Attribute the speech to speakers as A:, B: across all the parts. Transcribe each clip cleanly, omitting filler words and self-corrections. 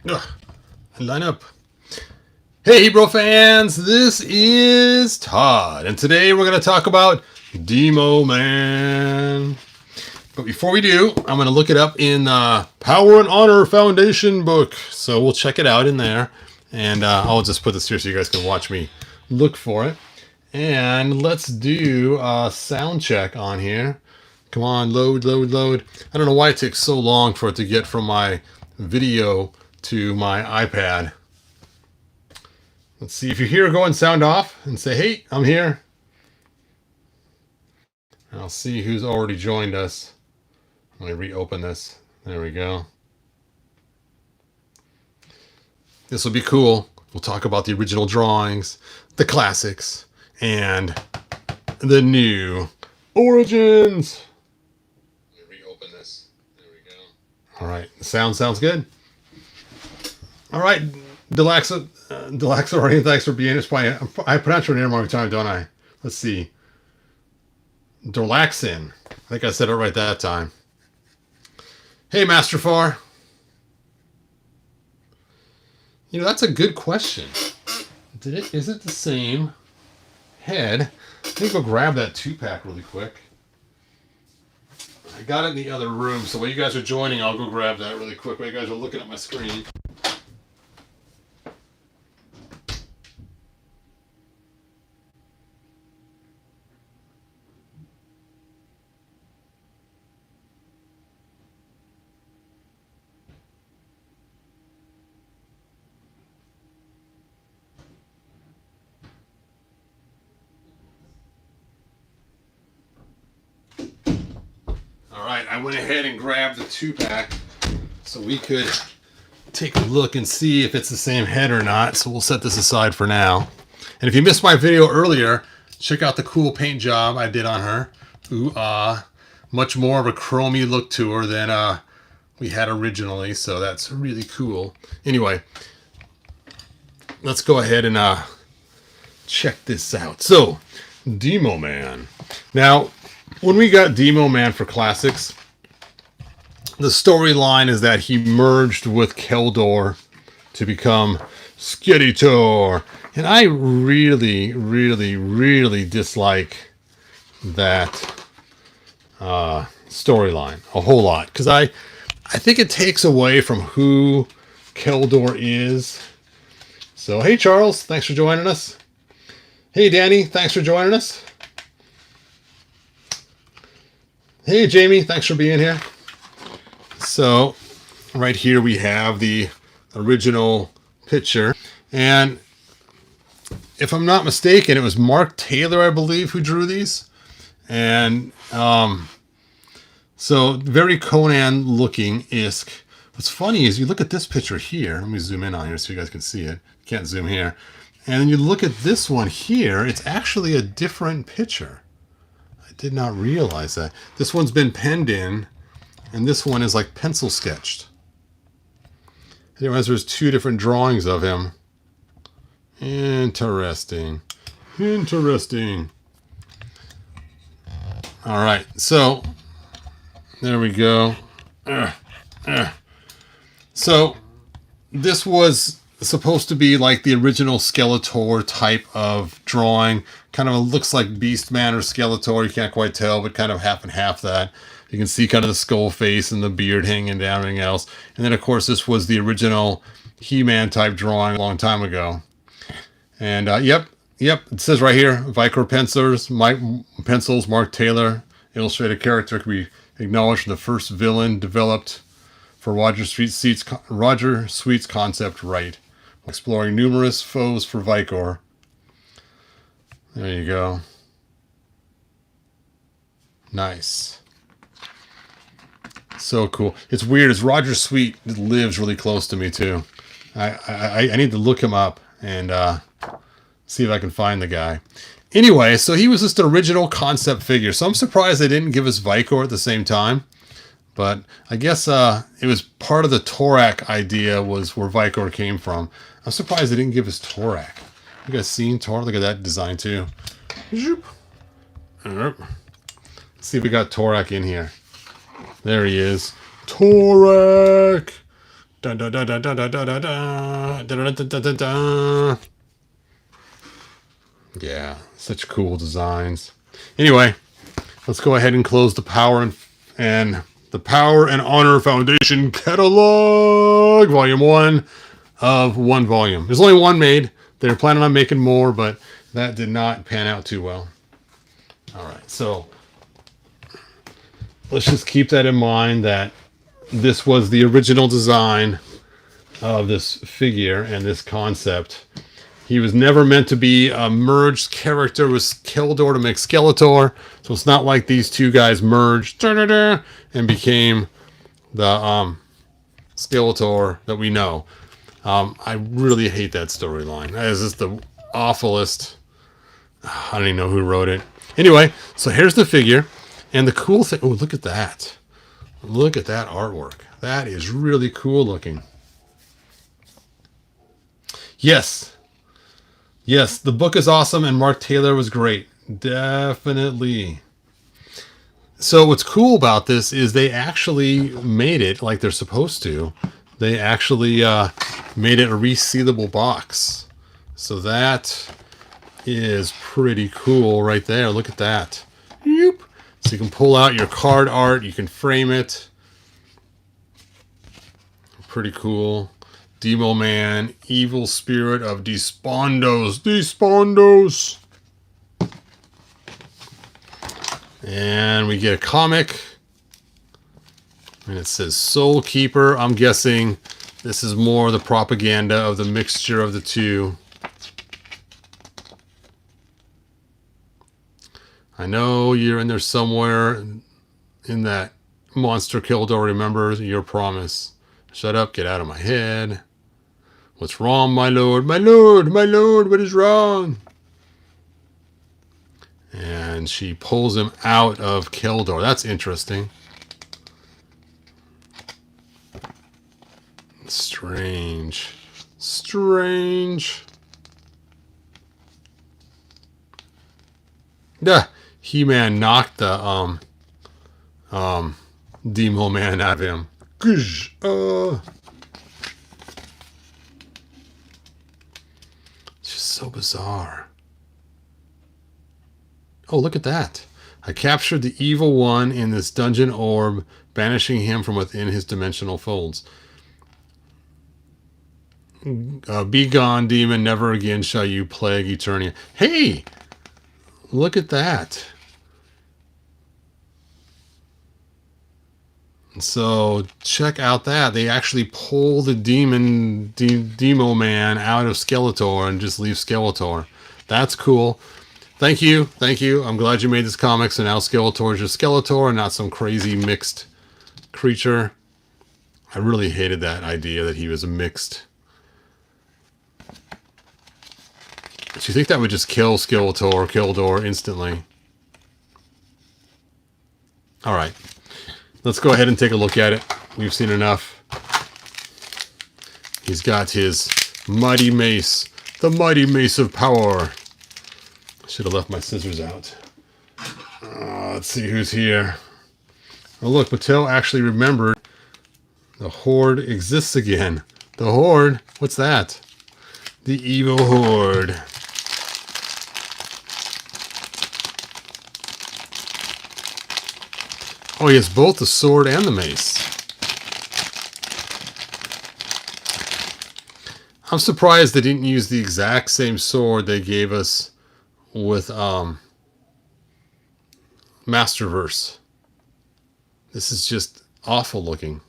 A: Ugh, line up. Hey Hebrew fans, this is Todd, and today we're going to talk about Demo Man. But before we do, I'm going to look it up in Power and Honor Foundation book. So we'll check it out in there, and I'll just put this here so you guys can watch me look for it. And let's do a sound check on here. Come on, load. I don't know why it takes so long for it to get from my video to my iPad. Let's see if you're here. Go and sound off and say, hey, I'm here. I'll see who's already joined us. Let me reopen this. There we go. This will be cool. We'll talk about the original drawings, the classics, and the new origins. Let me reopen this. There we go. All right. The sound sounds good. All right. Delaxorian, thanks for being here. I pronounce your name every time, don't I? Let's see. Dorlaxin. I think I said it right that time. Hey, Master Far. You know, that's a good question. Is it the same head? Let me go grab that 2-pack really quick. I got it in the other room, so while you guys are joining, I'll go grab that really quick while you guys are looking at my screen. Alright, I went ahead and grabbed the 2-pack so we could take a look and see if it's the same head or not. So we'll set this aside for now. And if you missed my video earlier, check out the cool paint job I did on her. Ooh, much more of a chromey look to her than we had originally, so that's really cool. Anyway, let's go ahead and check this out. So, Demo Man. Now, when we got Demo Man for Classics, the storyline is that he merged with Keldor to become Skeletor. And I really dislike that storyline a whole lot. Because I think it takes away from who Keldor is. So, hey Charles, thanks for joining us. Hey Danny, thanks for joining us. Hey Jamie, thanks for being here. So right here we have the original picture, and if I'm not mistaken, it was Mark Taylor, I believe, who drew these. And so very Conan looking isk. What's funny is you look at this picture here. Let me zoom in on here so you guys can see it. Can't zoom here. And then you look at this one here, it's actually a different picture. Did not realize that. This one's been penned in, and this one is like pencil sketched. I didn't realize there's 2 different drawings of him. Interesting. All right, so there we go. So this was supposed to be like the original Skeletor type of drawing. Kind of looks like Beastman or Skeletor. You can't quite tell, but kind of half and half that. You can see kind of the skull face and the beard hanging down, everything else. And then, of course, this was the original He-Man type drawing a long time ago. And, yep, it says right here, Vicor pencils, Mark Taylor, illustrated character can be acknowledged from the first villain developed for Roger Sweet's concept right. Exploring numerous foes for Vicor. There you go. Nice. So cool. It's weird. As Roger Sweet lives really close to me too. I need to look him up and see if I can find the guy. Anyway, so he was just an original concept figure. So I'm surprised they didn't give us Vicor at the same time. But I guess it was part of the Torak idea was where Vicor came from. I'm surprised they didn't give us Torak. You guys seen Torak? Look at that design too. Let's see if we got Torak in here. There he is. Torak! Dun, dun, dun, dun, dun, dun, dun, dun, dun, dun, dun, dun, dun, dun. Yeah, such cool designs. Anyway, let's go ahead and close the and the Power and Honor Foundation catalog, volume 1 of 1 volume. There's only one made. They were planning on making more, but that did not pan out too well. All right, so let's just keep that in mind that this was the original design of this figure and this concept. He was never meant to be a merged character with Keldor to make Skeletor. So it's not like these two guys merged and became the Skeletor that we know. I really hate that storyline. That is just the awfulest. I don't even know who wrote it. Anyway, so here's the figure. And the cool thing, oh, look at that. Look at that artwork. That is really cool looking. Yes. Yes, the book is awesome and Mark Taylor was great. Definitely. So what's cool about this is they actually made it like they're supposed to. They actually made it a resealable box. So that is pretty cool right there. Look at that. Yoop. So you can pull out your card art. You can frame it. Pretty cool. Demo Man, Evil Spirit of Despondos. Despondos. And we get a comic. And it says Soul Keeper. I'm guessing this is more the propaganda of the mixture of the two. I know you're in there somewhere in that Monster Keldor remembers your promise. Shut up, get out of my head. What's wrong, my lord? My lord, my lord, what is wrong? And she pulls him out of Keldor. That's interesting. Strange. Strange. Yeah, He-Man knocked the Demo Man out of him. It's just so bizarre. Oh, look at that. I captured the evil one in this dungeon orb, banishing him from within his dimensional folds. Be gone, demon. Never again shall you plague Eternia. Hey! Look at that. So check out that. They actually pull the Demo Man out of Skeletor and just leave Skeletor. That's cool. Thank you. Thank you. I'm glad you made this comic. So now Skeletor is just Skeletor and not some crazy mixed creature. I really hated that idea that he was a mixed. Do you think that would just kill Keldor instantly? All right. Let's go ahead and take a look at it. We've seen enough. He's got his mighty mace. The mighty mace of power. Should have left my scissors out. Let's see who's here. Oh, look. Mattel actually remembered the Horde exists again. The Horde? What's that? The evil Horde. Oh, he has both the sword and the mace. I'm surprised they didn't use the exact same sword they gave us with Masterverse. This is just awful looking.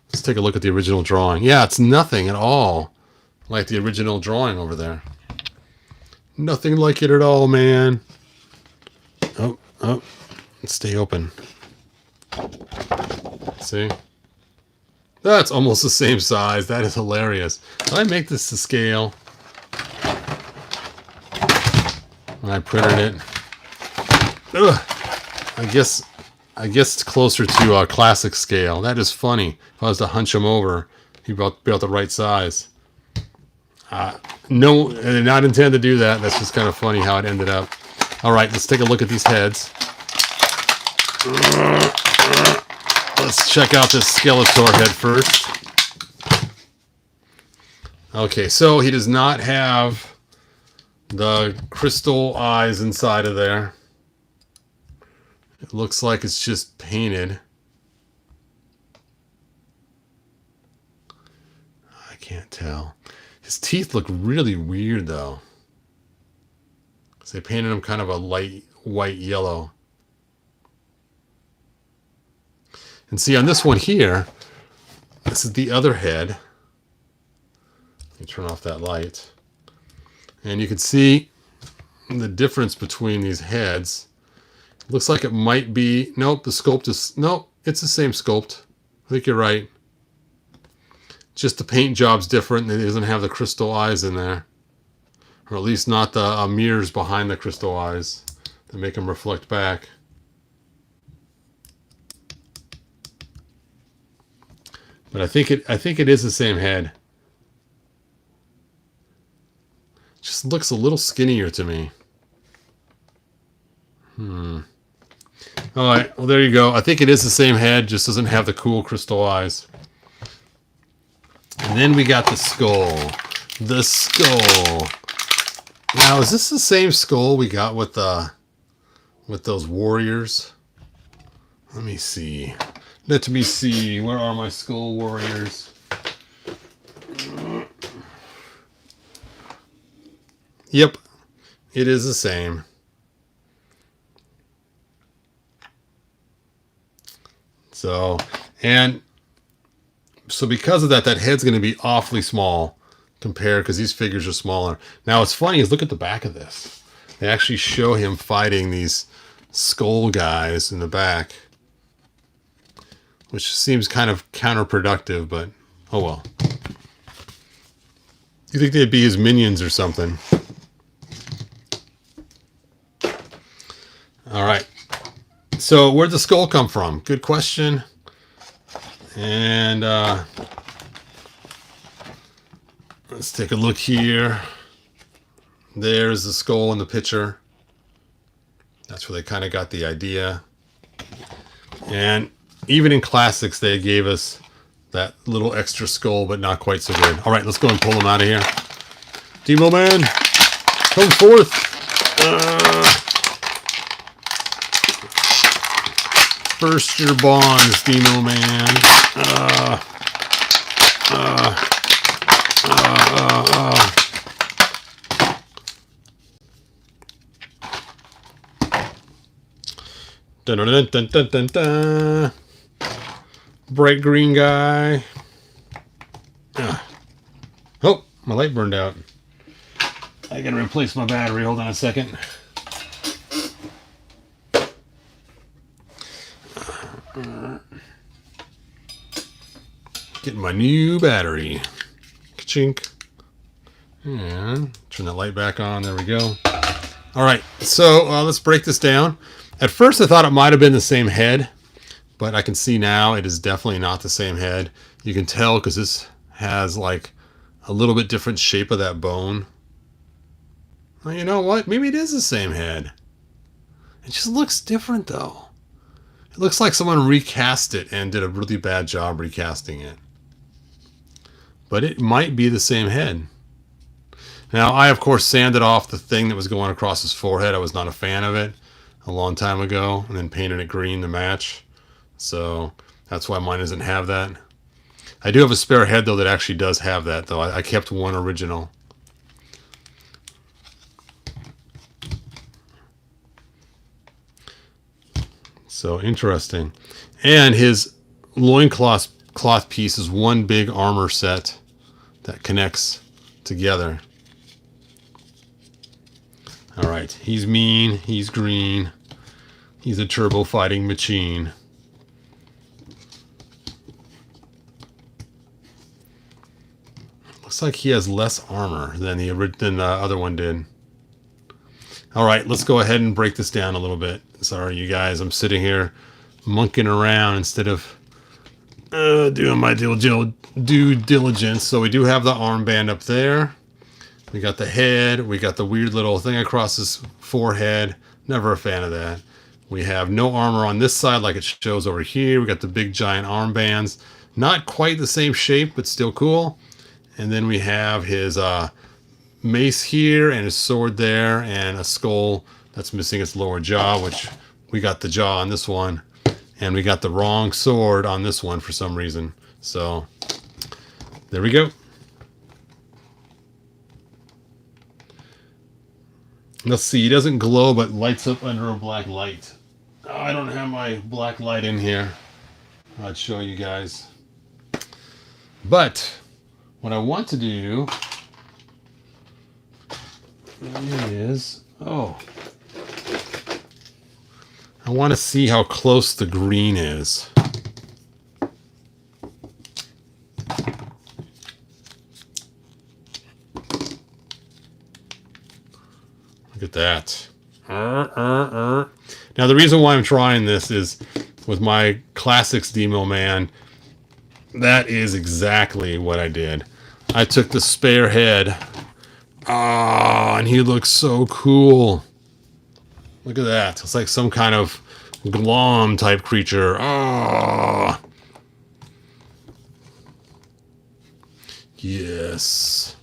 A: Let's take a look at the original drawing. Yeah, it's nothing at all like the original drawing over there. Nothing like it at all, man. Oh, let's stay open. See? That's almost the same size. That is hilarious. Did I make this to scale? And I printed it. Ugh. I guess it's closer to a classic scale. That is funny. If I was to hunch him over, he'd be about the right size. No, I did not intend to do that. That's just kind of funny how it ended up. All right, let's take a look at these heads. Let's check out this Skeletor head first. Okay, so he does not have the crystal eyes inside of there. It looks like it's just painted. I can't tell. His teeth look really weird though. They painted him kind of a light white yellow. And see on this one here, this is the other head. Let me turn off that light. And you can see the difference between these heads. It looks like it might be, nope, the sculpt is, nope, it's the same sculpt. I think you're right. Just the paint job's different. It doesn't have the crystal eyes in there. Or at least not the mirrors behind the crystal eyes that make them reflect back. But I think it is the same head. Just looks a little skinnier to me. All right, well there you go. I think it is the same head, just doesn't have the cool crystal eyes. And then we got the skull. The skull. Now, is this the same skull we got with those warriors? Let me see. Let me see. Where are my skull warriors? Yep, it is the same. So because of that, that head's going to be awfully small compared, because these figures are smaller. Now, what's funny is look at the back of this. They actually show him fighting these skull guys in the back, which seems kind of counterproductive, but oh well. You think they'd be his minions or something? All right. So where'd the skull come from? Good question. And let's take a look here. There's the skull in the picture. That's where they kind of got the idea. And even in classics, they gave us that little extra skull, but not quite so good. All right, let's go and pull him out of here. Demo Man, come forth. Burst your bonds, Demo Man. Dun, dun, dun, dun, dun, dun, dun. Bright green guy. Oh, my light burned out. I gotta replace my battery. Hold on a second. Getting my new battery. Ka-chink. And turn that light back on. There we go. All right, so let's break this down. At first, I thought it might have been the same head, but I can see now it is definitely not the same head. You can tell because this has like a little bit different shape of that bone. Well, you know what? Maybe it is the same head. It just looks different though. It looks like someone recast it and did a really bad job recasting it. But it might be the same head. Now, I, of course, sanded off the thing that was going across his forehead. I was not a fan of it a long time ago, and then painted it green to match. So that's why mine doesn't have that. I do have a spare head, though, that actually does have that, though. I kept one original. So interesting. And his loincloth piece is one big armor set that connects together. All right, he's mean, he's green, he's a turbo fighting machine. Looks like he has less armor than the other one did. All right, let's go ahead and break this down a little bit. Sorry, you guys, I'm sitting here monkeying around instead of doing my due diligence. So we do have the armband up there. We got the head. We got the weird little thing across his forehead. Never a fan of that. We have no armor on this side like it shows over here. We got the big giant armbands. Not quite the same shape, but still cool. And then we have his mace here and his sword there and a skull that's missing its lower jaw, which we got the jaw on this one. And we got the wrong sword on this one for some reason. So there we go. Let's see, he doesn't glow but lights up under a black light. Oh, I don't have my black light in here. I'd show you guys. But what I want to do is, I want to see how close the green is. Look at that. Now, the reason why I'm trying this is with my Classics Demo Man, that is exactly what I did. I took the spare head. And he looks so cool. Look at that. It's like some kind of glom type creature. Yes.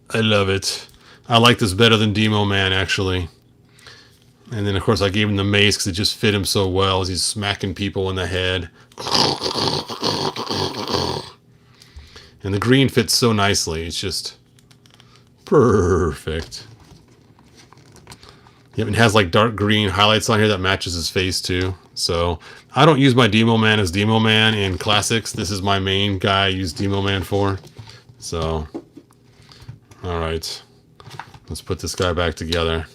A: I love it. I like this better than Demo Man, actually. And then, of course, I gave him the mace because it just fit him so well as he's smacking people in the head. And the green fits so nicely. It's just perfect. Yep, it has like dark green highlights on here that matches his face too. So I don't use my Demo Man as Demo Man in Classics. This is my main guy I use Demo Man for. So, all right. Let's put this guy back together.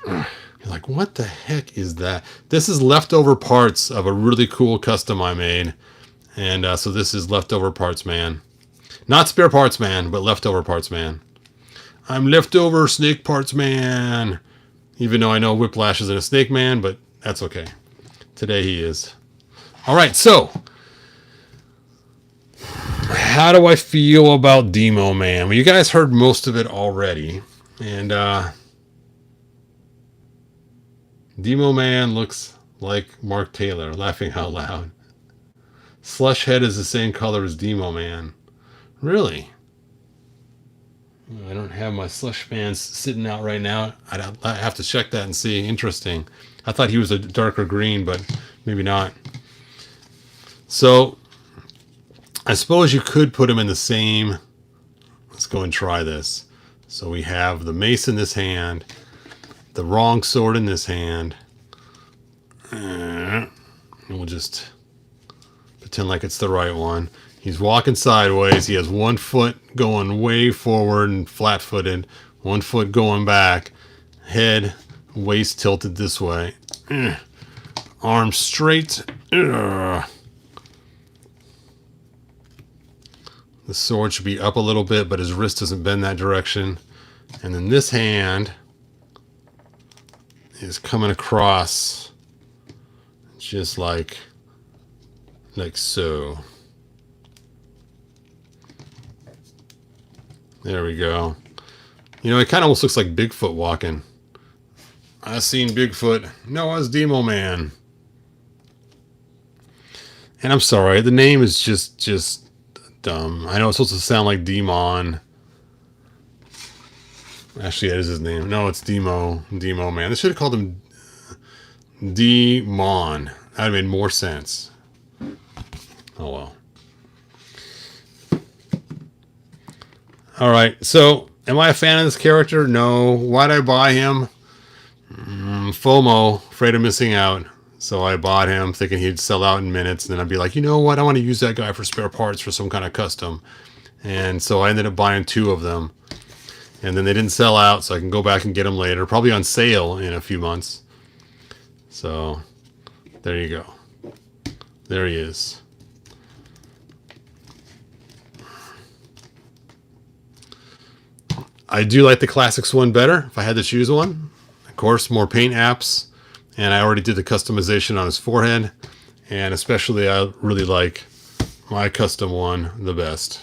A: You're like, what the heck is that? This is leftover parts of a really cool custom I made. And so this is leftover parts man. Not spare parts man, but leftover parts man. I'm leftover snake parts man. Even though I know Whiplash isn't a snake man, but that's okay. Today he is. All right, so how do I feel about Demo Man? Well, you guys heard most of it already. And Demo Man looks like Mark Taylor, laughing out loud. Slush Head is the same color as Demo Man. Really? I don't have my Slush fans sitting out right now. I have to check that and see. Interesting. I thought he was a darker green, but maybe not. So I suppose you could put him in the same. Let's go and try this. So we have the mace in this hand, the wrong sword in this hand. And we'll just pretend like it's the right one. He's walking sideways. He has one foot going way forward and flat-footed, one foot going back, head, waist tilted this way. Arms straight. The sword should be up a little bit, but his wrist doesn't bend that direction. And then this hand is coming across just like so. There we go. You know, it kind of almost looks like Bigfoot walking. I seen Bigfoot. No, I was Demo Man. And I'm sorry, the name is just dumb. I know it's supposed to sound like Demon. Actually, that is his name. No, it's Demo Man. They should have called him Demon. That would have made more sense. Oh well. Alright, so am I a fan of this character? No. Why'd I buy him? FOMO, afraid of missing out. So I bought him thinking he'd sell out in minutes. And then I'd be like, you know what? I want to use that guy for spare parts for some kind of custom. And so I ended up buying 2 of them. And then they didn't sell out, so I can go back and get them later. Probably on sale in a few months. So there you go. There he is. I do like the Classics one better if I had to choose one. Of course, more paint apps. And I already did the customization on his forehead. And especially, I really like my custom one the best.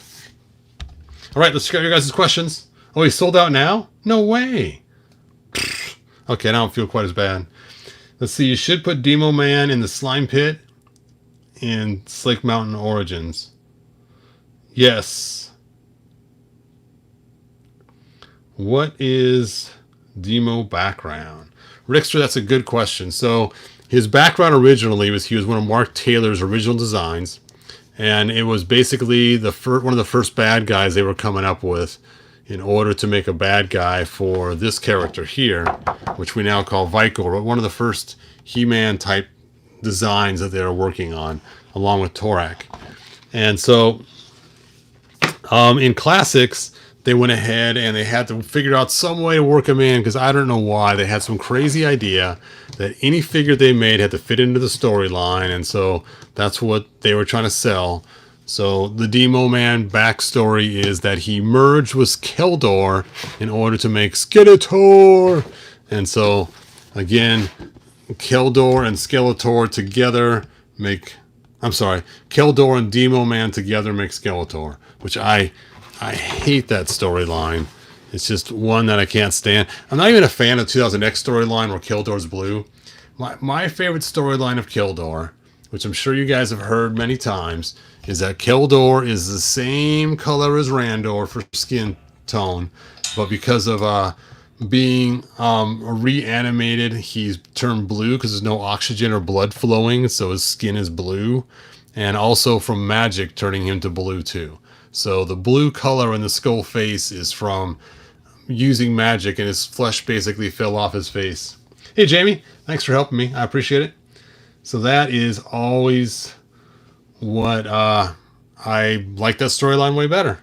A: All right, let's check out your guys' questions. Oh, he's sold out now? No way. Okay, I don't feel quite as bad. Let's see. You should put Demo Man in the slime pit in Slick Mountain Origins. Yes. What is Demo background? Rickster, that's a good question. So his background originally was he was one of Mark Taylor's original designs, and it was basically one of the first bad guys they were coming up with in order to make a bad guy for this character here, which we now call Vicor, but one of the first He-Man type designs that they were working on, along with Torak. And so in Classics, they went ahead and they had to figure out some way to work him in, because I don't know why. They had some crazy idea that any figure they made had to fit into the storyline, and so that's what they were trying to sell. So the Demo Man backstory is that he merged with Keldor in order to make Skeletor. And so, again, Keldor and Skeletor together make... I'm sorry, Keldor and Demo Man together make Skeletor, which I hate that storyline. It's just one that I can't stand. I'm not even a fan of 2000X storyline where Keldor's blue. My favorite storyline of Keldor, which I'm sure you guys have heard many times, is that Keldor is the same color as Randor for skin tone, but because of being reanimated, he's turned blue because there's no oxygen or blood flowing, so his skin is blue, and also from magic turning him to blue too. So the blue color in the skull face is from using magic, and his flesh basically fell off his face. Hey Jamie, thanks for helping me. I appreciate it. So that is always what I like that storyline way better.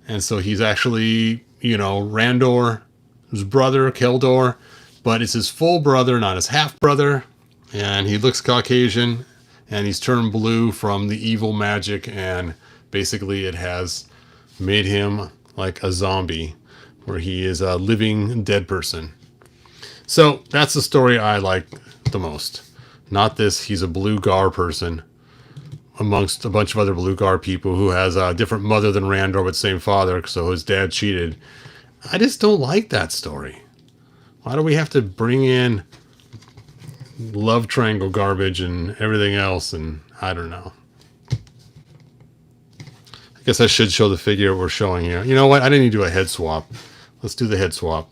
A: And so he's actually, Randor's brother, Keldor, but it's his full brother, not his half brother. And he looks Caucasian, and he's turned blue from the evil magic, and basically it has made him like a zombie, where he is a living dead person. So that's the story I like the most. Not this, he's a blue Gar person amongst a bunch of other blue Gar people who has a different mother than Randor but same father, so his dad cheated. I just don't like that story. Why do we have to bring in love triangle garbage and everything else? And I don't know. I guess I should show the figure we're showing here. You know what? I didn't need to do a head swap. Let's do the head swap.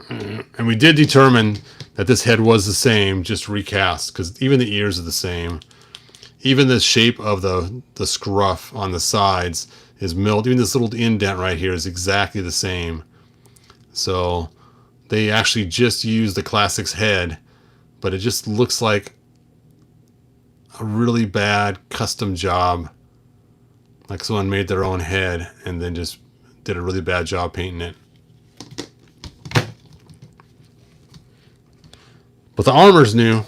A: And we did determine that this head was the same, just recast, because even the ears are the same. Even the shape of the scruff on the sides is milled. Even this little indent right here is exactly the same. So they actually just used the Classics head, but it just looks like a really bad custom job. Like someone made their own head and then just did a really bad job painting it. But the armor's new.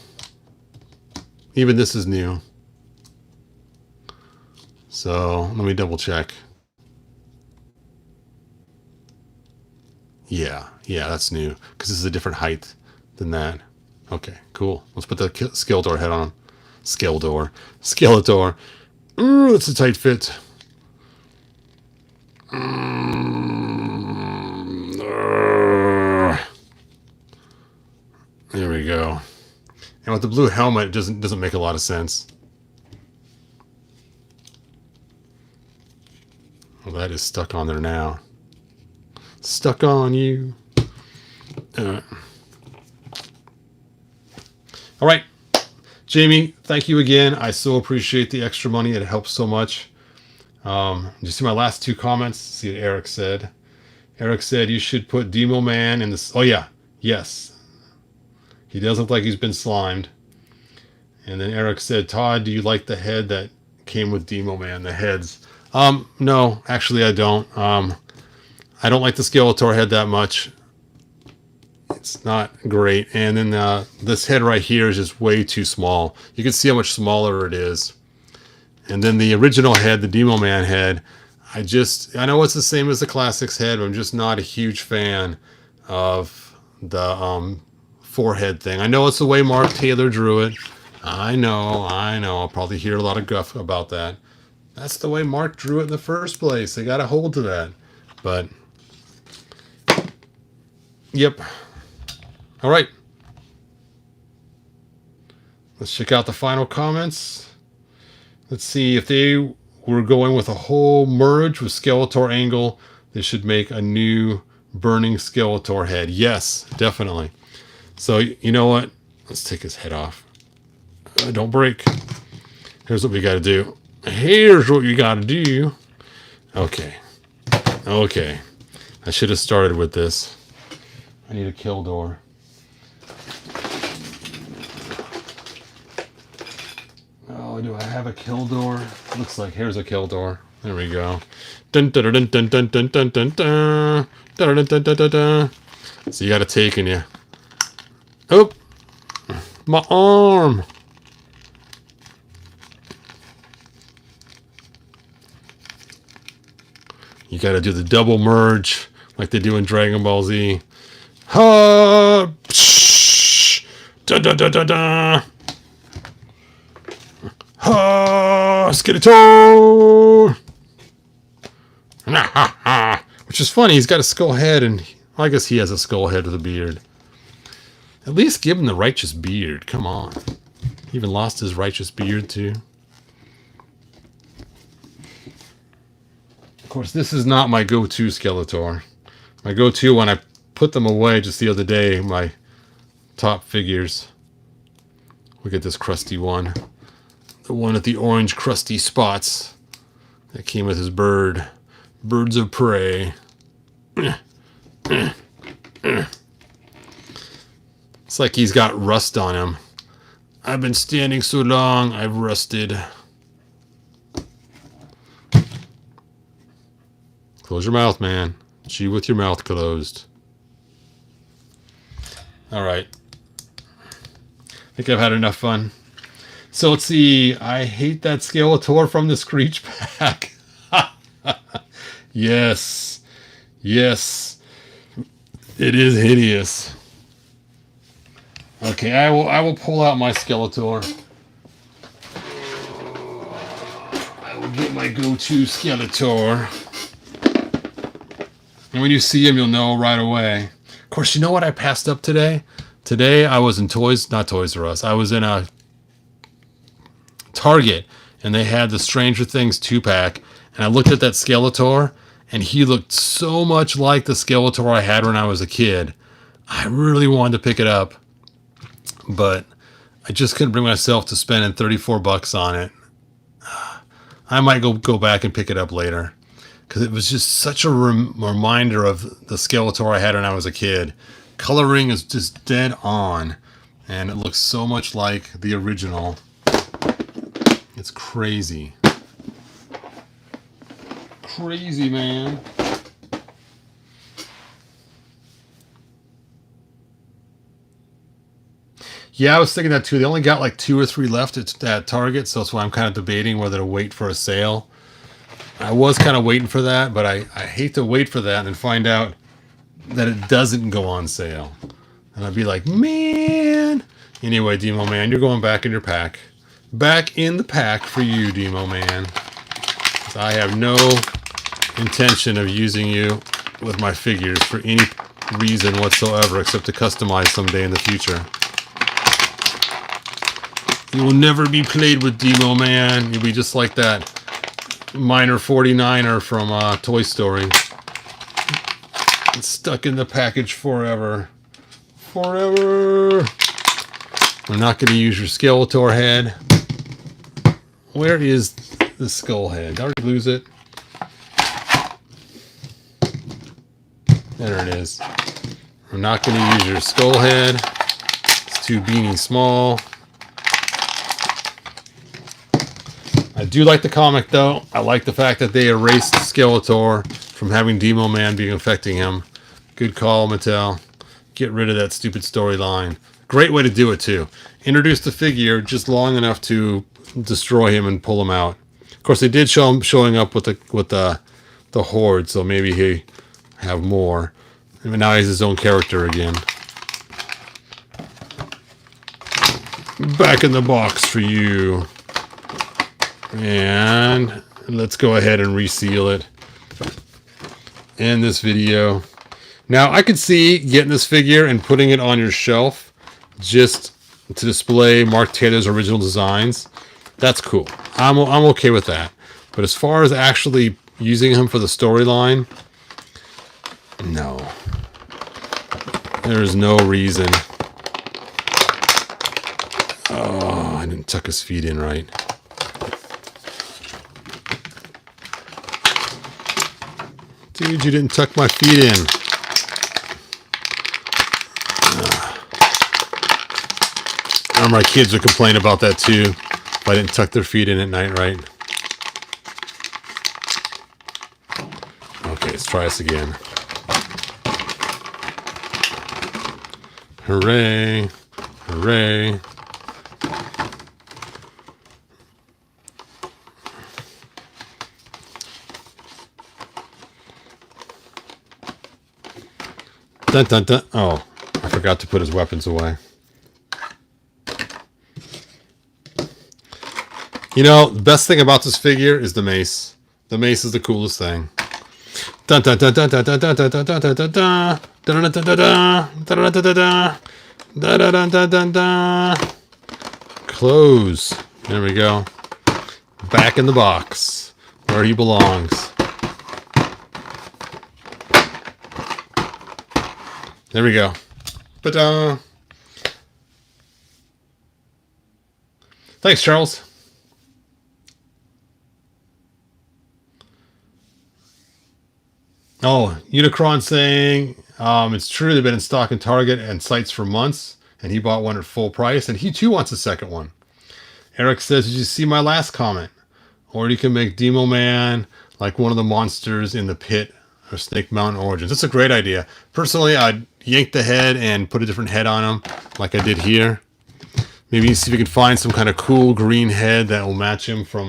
A: Even this is new. So let me double check. Yeah, that's new. Because this is a different height than that. Okay, cool. Let's put the Skeletor head on. Skeletor. Ooh, it's a tight fit. There we go. And with the blue helmet, it doesn't make a lot of sense. Well, that is stuck on there now. Stuck on you. All right. Jamie, thank you again. I so appreciate the extra money. It helps so much. Did you see my last two comments? See what Eric said. Eric said you should put Demo Man in this. Oh, yeah. Yes. He does look like he's been slimed. And then Eric said, Todd, do you like the head that came with Demo Man? The heads. No, actually I don't. I don't like the Skeletor head that much. It's not great. And then this head right here is just way too small. You can see how much smaller it is. And then the original head, the Demo Man head, I know it's the same as the Classics head, but I'm just not a huge fan of the forehead thing. I know it's the way Mark Taylor drew it. I know. I'll probably hear a lot of guff about that. That's the way Mark drew it in the first place. They got to hold to that. But, yep. All right. Let's check out the final comments. Let's see if they were going with a whole merge with Skeletor angle. They should make a new burning Skeletor head. Yes, definitely. So you know what? Let's take his head off. Don't break. Here's what we got to do. Here's what you got to do. Okay. Okay. I should have started with this. I need a kill door. Oh, do I have a kill door? Looks like here's a kill door. There we go. Dun dun dun dun dun dun dun dun dun dun dun dun dun dun. So you got it taken you. Oh, my arm. You got to do the double merge like they do in Dragon Ball Z. Ha! Psh, da da da da da. Ha! Skeletor! Which is funny. He's got a skull head, and well, I guess he has a skull head with a beard. At least give him the righteous beard. Come on. He even lost his righteous beard too. Of course, this is not my go-to Skeletor. My go-to when I put them away just the other day, my top figures. Look at this crusty one. The one with the orange crusty spots. That came with his bird. Birds of prey. It's like he's got rust on him. I've been standing so long, I've rusted. Close your mouth, man. Chew with your mouth closed. All right. I think I've had enough fun. So let's see. I hate that Skeletor from the Screech pack. Yes. Yes. It is hideous. Okay, I will pull out my Skeletor. I will get my go-to Skeletor. And when you see him, you'll know right away. Of course, you know what I passed up today? Today, I was in not Toys R Us. I was in a Target, and they had the Stranger Things 2-pack. And I looked at that Skeletor, and he looked so much like the Skeletor I had when I was a kid. I really wanted to pick it up, but I just couldn't bring myself to spending $34 on it. I might go back and pick it up later. Because it was just such a reminder of the Skeletor I had when I was a kid. Coloring is just dead on. And it looks so much like the original. It's crazy. Crazy, man. Yeah, I was thinking that too. They only got like 2 or 3 left at Target. So that's why I'm kind of debating whether to wait for a sale. I was kind of waiting for that, but I hate to wait for that and find out that it doesn't go on sale. And I'd be like, man. Anyway, Demo Man, you're going back in your pack. Back in the pack for you, Demo Man. I have no intention of using you with my figures for any reason whatsoever except to customize someday in the future. You will never be played with, Demo Man. You'll be just like that Miner 49er from Toy Story. It's stuck in the package forever. Forever. I'm not going to use your Skeletor head. Where is the skull head? Did I already lose it? There it is. I'm not going to use your skull head. It's too beanie small. I do like the comic, though. I like the fact that they erased Skeletor from having Demo Man being affecting him. Good call, Mattel. Get rid of that stupid storyline. Great way to do it, too. Introduce the figure just long enough to destroy him and pull him out. Of course, they did show him showing up with the Horde, so maybe he have more. And now he's his own character again. Back in the box for you. And let's go ahead and reseal it. End this video. Now, I could see getting this figure and putting it on your shelf just to display Mark Taylor's original designs. That's cool. I'm okay with that. But as far as actually using him for the storyline, no. There is no reason. Oh, I didn't tuck his feet in right. Dude, you didn't tuck my feet in. I remember my kids would complain about that too. If I didn't tuck their feet in at night, right? Okay, let's try this again. Hooray! Hooray! Dun dun dun. Oh, I forgot to put his weapons away. You know, the best thing about this figure is the mace. The mace is the coolest thing. Dun dun dun dun dun dun dun dun dun dun dun dun dun dun dun dun dun dun dun. Close. There we go. Back in the box where he belongs. There we go. Ta-da! Thanks, Charles. Oh, Unicron saying it's true they've been in stock in Target and sites for months, and he bought one at full price, and he too wants a second one. Eric says, did you see my last comment? Or you can make Demo Man like one of the monsters in the pit or Snake Mountain Origins. That's a great idea. Personally, I'd yank the head and put a different head on him like I did here. Maybe see if we can find some kind of cool green head that will match him from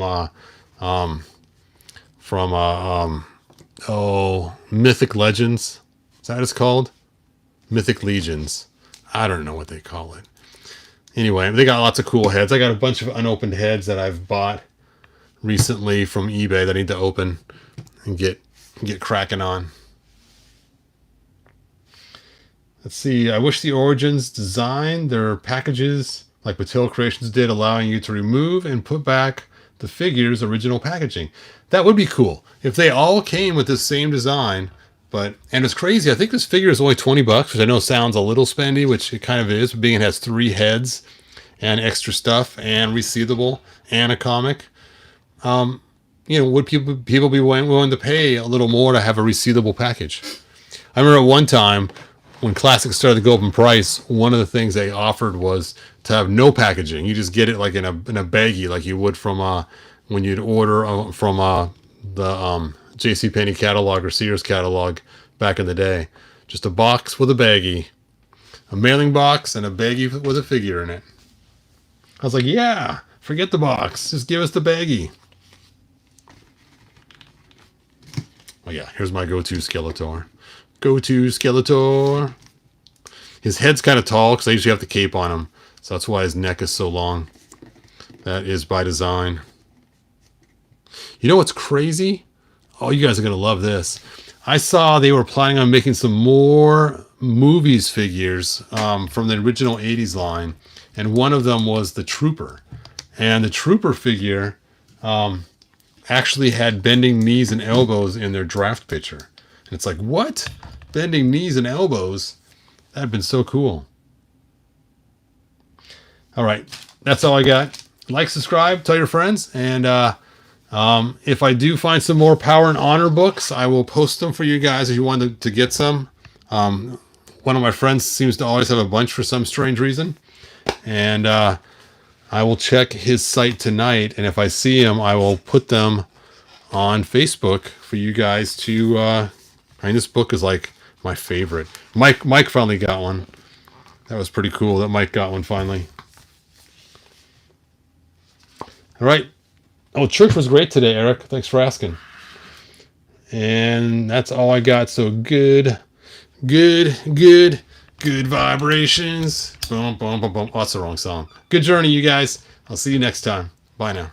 A: Mythic Legends. Is that what it's called? Mythic Legions. I don't know what they call it. Anyway, they got lots of cool heads. I got a bunch of unopened heads that I've bought recently from eBay that I need to open and get cracking on. Let's see. I wish the Origins designed their packages like Mattel Creations did, allowing you to remove and put back the figure's original packaging. That would be cool if they all came with the same design. And it's crazy. I think this figure is only $20, which I know sounds a little spendy, which it kind of is, being it has 3 heads and extra stuff and resealable and a comic. Would people be willing to pay a little more to have a resealable package? I remember at one time when Classics started to go up in price, one of the things they offered was to have no packaging. You just get it like in a baggie, like you would from when you'd order from the JCPenney catalog or Sears catalog back in the day. Just a box with a baggie, a mailing box, and a baggie with a figure in it. I was like, yeah, forget the box, just give us the baggie. Oh yeah, here's my go-to Skeletor. Go-to Skeletor. His head's kind of tall because I usually have the cape on him, so that's why his neck is so long. That is by design. You know what's crazy? Oh, you guys are going to love this. I saw they were planning on making some more movies figures from the original 80s line. And one of them was the Trooper. And the Trooper figure actually had bending knees and elbows in their draft picture. And it's like, what? Bending knees and elbows? That'd been so cool. All right. That's all I got. Like, subscribe, tell your friends. And if I do find some more Power and Honor books, I will post them for you guys if you want to get some. One of my friends seems to always have a bunch for some strange reason. And I will check his site tonight. And if I see him, I will put them on Facebook for you guys to... this book is like my favorite. Mike finally got one. That was pretty cool that Mike got one finally. All right. Oh, church was great today, Eric. Thanks for asking. And that's all I got. So good vibrations. Boom, boom, boom, boom. Oh, that's the wrong song. Good journey, you guys. I'll see you next time. Bye now.